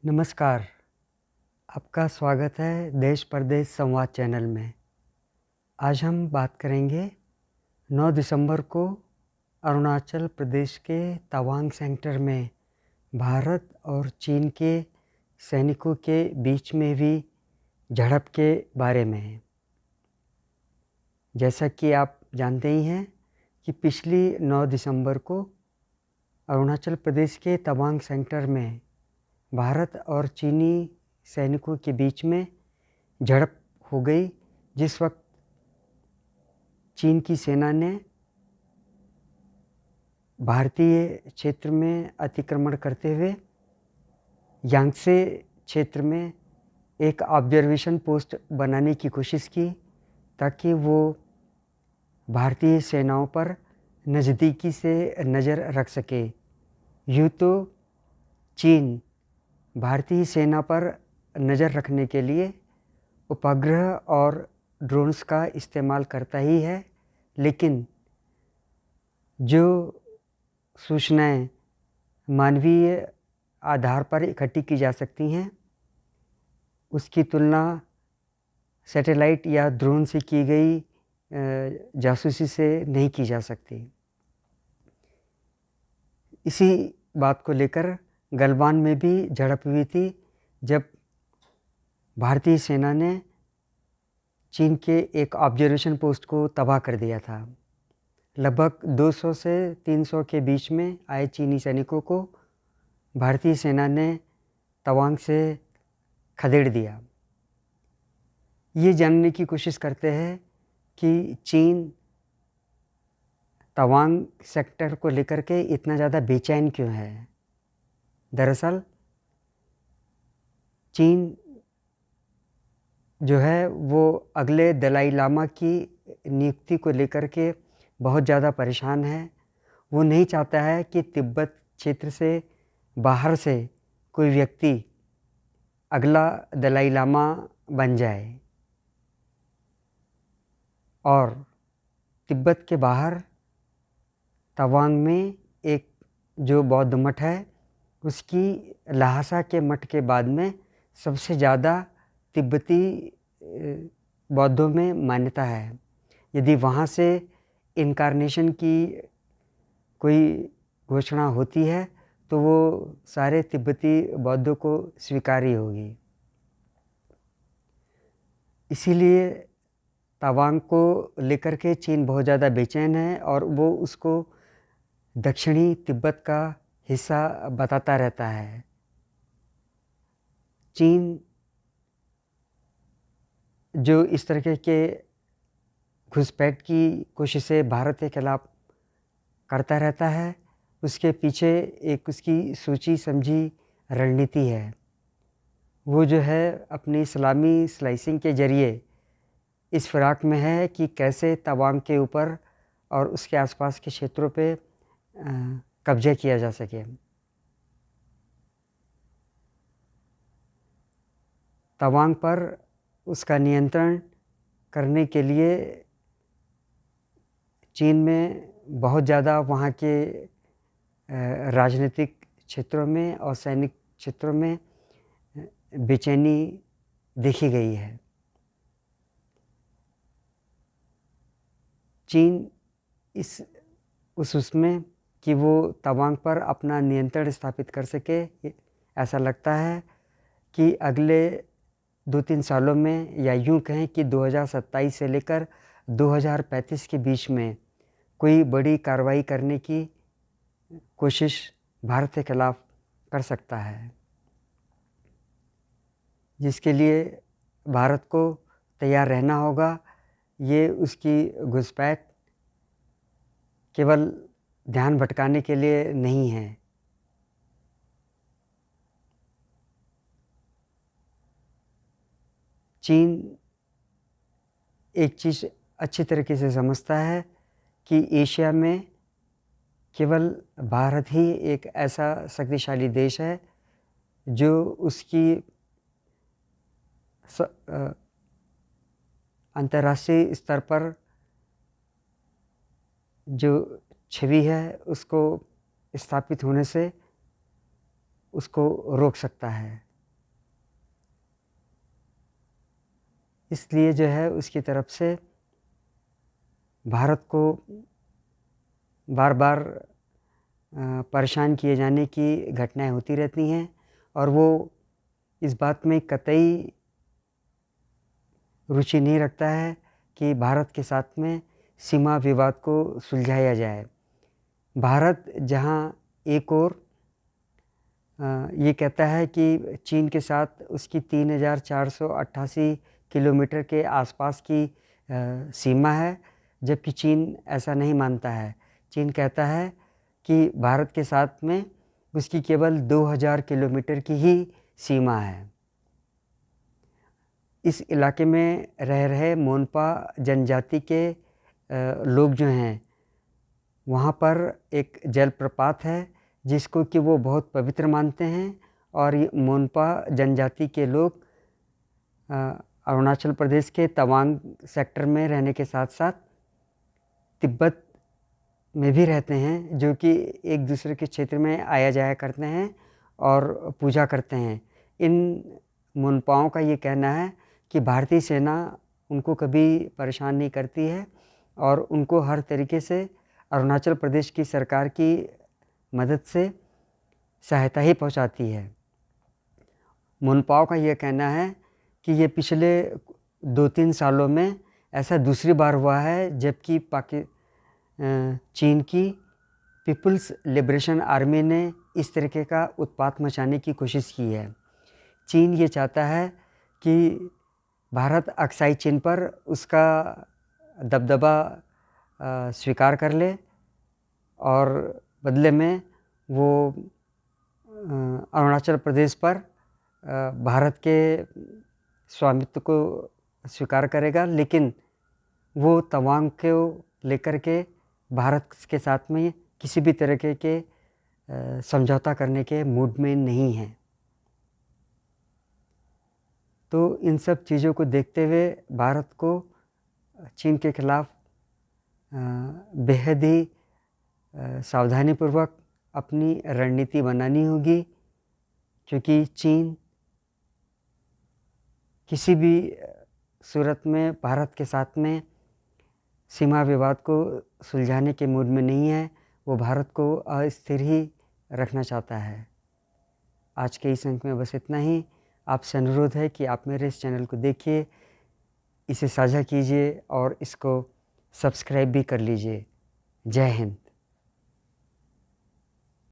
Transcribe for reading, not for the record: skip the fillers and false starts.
नमस्कार, आपका स्वागत है देश परदेश संवाद चैनल में। आज हम बात करेंगे 9 दिसंबर को अरुणाचल प्रदेश के तवांग सेक्टर में भारत और चीन के सैनिकों के बीच में हुई झड़प के बारे में। जैसा कि आप जानते ही हैं कि पिछली 9 दिसंबर को अरुणाचल प्रदेश के तवांग सेक्टर में भारत और चीनी सैनिकों के बीच में झड़प हो गई, जिस वक्त चीन की सेना ने भारतीय क्षेत्र में अतिक्रमण करते हुए यांगत्से क्षेत्र में एक ऑब्जर्वेशन पोस्ट बनाने की कोशिश की, ताकि वो भारतीय सेनाओं पर नज़दीकी से नज़र रख सके। यूँ तो चीन भारतीय सेना पर नज़र रखने के लिए उपग्रह और ड्रोन्स का इस्तेमाल करता ही है, लेकिन जो सूचनाएं मानवीय आधार पर इकट्ठी की जा सकती हैं, उसकी तुलना सैटेलाइट या ड्रोन से की गई जासूसी से नहीं की जा सकती। इसी बात को लेकर गलवान में भी झड़प हुई थी, जब भारतीय सेना ने चीन के एक ऑब्जर्वेशन पोस्ट को तबाह कर दिया था। लगभग 200 से 300 के बीच में आए चीनी सैनिकों को भारतीय सेना ने तवांग से खदेड़ दिया। ये जानने की कोशिश करते हैं कि चीन तवांग सेक्टर को लेकर के इतना ज़्यादा बेचैन क्यों है। दरअसल चीन जो है वो अगले दलाई लामा की नियुक्ति को लेकर के बहुत ज़्यादा परेशान है। वो नहीं चाहता है कि तिब्बत क्षेत्र से बाहर से कोई व्यक्ति अगला दलाई लामा बन जाए, और तिब्बत के बाहर तवांग में एक जो बौद्ध मठ है, उसकी ल्हासा के मठ के बाद में सबसे ज़्यादा तिब्बती बौद्धों में मान्यता है। यदि वहाँ से इनकार्नेशन की कोई घोषणा होती है तो वो सारे तिब्बती बौद्धों को स्वीकार्य होगी। इसीलिए तवांग को लेकर के चीन बहुत ज़्यादा बेचैन है, और वो उसको दक्षिणी तिब्बत का हिस्सा बताता रहता है। चीन जो इस तरह के घुसपैठ की कोशिशें भारत के खिलाफ करता रहता है, उसके पीछे एक उसकी सोची समझी रणनीति है। वो जो है अपनी इस्लामी स्लाइसिंग के ज़रिए इस फिराक में है कि कैसे तवांग के ऊपर और उसके आसपास के क्षेत्रों पे कब्जा किया जा सके। तवांग पर उसका नियंत्रण करने के लिए चीन में बहुत ज़्यादा वहाँ के राजनीतिक क्षेत्रों में और सैनिक क्षेत्रों में बेचैनी देखी गई है। चीन उसमें कि वो तवांग पर अपना नियंत्रण स्थापित कर सके, ऐसा लगता है कि अगले 2-3 सालों में, या यूँ कहें कि 2027 से लेकर 2035 के बीच में कोई बड़ी कार्रवाई करने की कोशिश भारत के खिलाफ कर सकता है, जिसके लिए भारत को तैयार रहना होगा। ये उसकी घुसपैठ केवल ध्यान भटकाने के लिए नहीं है। चीन एक चीज़ अच्छी तरीके से समझता है कि एशिया में केवल भारत ही एक ऐसा शक्तिशाली देश है जो उसकी अंतर्राष्ट्रीय स्तर पर जो छवि है उसको स्थापित होने से उसको रोक सकता है। इसलिए जो है उसकी तरफ से भारत को बार बार परेशान किए जाने की घटनाएं होती रहती हैं और वो इस बात में कतई रुचि नहीं रखता है कि भारत के साथ में सीमा विवाद को सुलझाया जाए। भारत जहां एक ओर ये कहता है कि चीन के साथ उसकी 3,488 किलोमीटर के आसपास की सीमा है, जबकि चीन ऐसा नहीं मानता है। चीन कहता है कि भारत के साथ में उसकी केवल 2,000 किलोमीटर की ही सीमा है। इस इलाके में रह रहे मोनपा जनजाति के लोग जो हैं, वहाँ पर एक जलप्रपात है जिसको कि वो बहुत पवित्र मानते हैं और ये मोनपा जनजाति के लोग अरुणाचल प्रदेश के तवांग सेक्टर में रहने के साथ साथ तिब्बत में भी रहते हैं, जो कि एक दूसरे के क्षेत्र में आया जाया करते हैं और पूजा करते हैं। इन मोनपाओं का ये कहना है कि भारतीय सेना उनको कभी परेशान नहीं करती है और उनको हर तरीके से अरुणाचल प्रदेश की सरकार की मदद से सहायता ही पहुंचाती है। मोनपाओं का ये कहना है कि ये पिछले 2-3 सालों में ऐसा दूसरी बार हुआ है जबकि चीन की पीपल्स लिबरेशन आर्मी ने इस तरीके का उत्पात मचाने की कोशिश की है। चीन ये चाहता है कि भारत अक्साई चीन पर उसका दबदबा स्वीकार कर ले और बदले में वो अरुणाचल प्रदेश पर भारत के स्वामित्व को स्वीकार करेगा, लेकिन वो तवांग को लेकर के भारत के साथ में किसी भी तरीके के समझौता करने के मूड में नहीं है। तो इन सब चीज़ों को देखते हुए भारत को चीन के खिलाफ बेहद ही सावधानीपूर्वक अपनी रणनीति बनानी होगी, क्योंकि चीन किसी भी सूरत में भारत के साथ में सीमा विवाद को सुलझाने के मूड में नहीं है। वो भारत को अस्थिर ही रखना चाहता है। आज के इस अंक में बस इतना ही। आपसे अनुरोध है कि आप मेरे इस चैनल को देखिए, इसे साझा कीजिए और इसको सब्सक्राइब भी कर लीजिए। जय हिंद।